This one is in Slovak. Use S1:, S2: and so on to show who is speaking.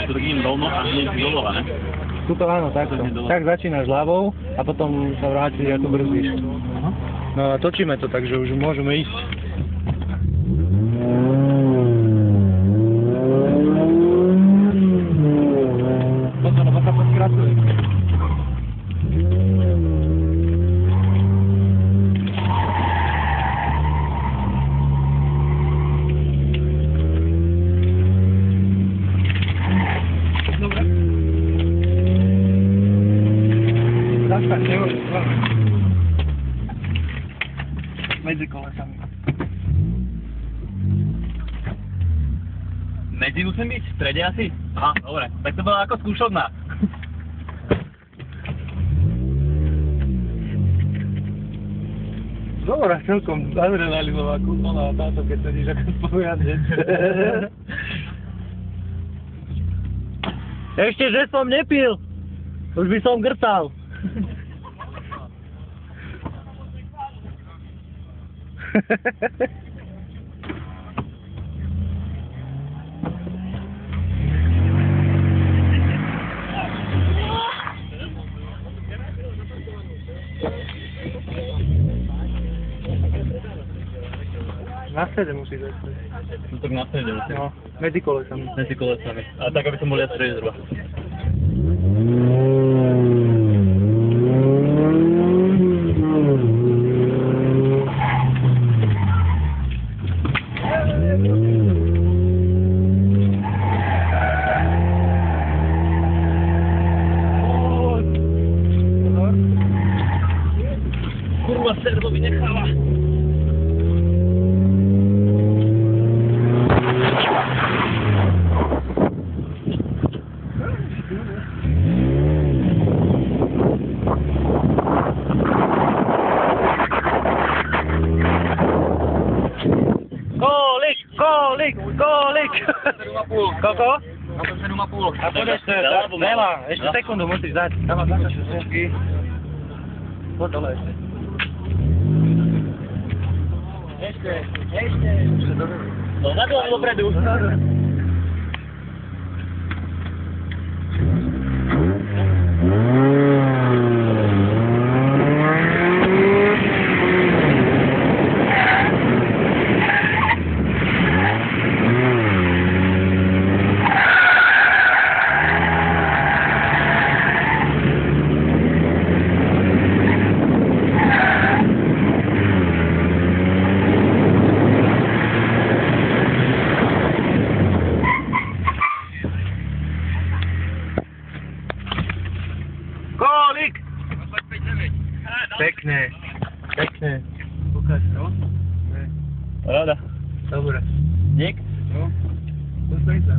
S1: To takým rovno a hneď doľava, ne?
S2: Tuto áno, takto. Tak začínaš ľavou a potom sa vrátiš a tu brzdíš. No a točíme to, takže už môžeme ísť. Pozor, lebo sa poskracuje. Dobre. Zastaň, nehoď, medzi kolesami.
S1: Medzi musím byť? V strede asi? Aha, dobre. Tak to bola ako skúšovná.
S2: Dobrá, celkom adrenalinová kúpala táto, keď sedíš ako spojadenec. Ešte, že som nepil. Už by som grcal. Na strede musíš dať.
S1: No tak na strede musím.
S2: No, medzi kolesami.
S1: Medzi kolesami. A tak, aby som bol ja v strede zhruba. Kurva, servo vynecháva. Kolik! Koľko? No to 7,5.
S2: A poď ešte, veľa, ešte sekundu musíš dať. Tam máš také šesky. Poď dole ešte. Ešte.
S1: No na dole dopredu.
S2: Kolik? Pekné. Ukáž to?
S1: Rada.
S2: Dobre.
S1: Dík.
S2: No. Dostaj sa.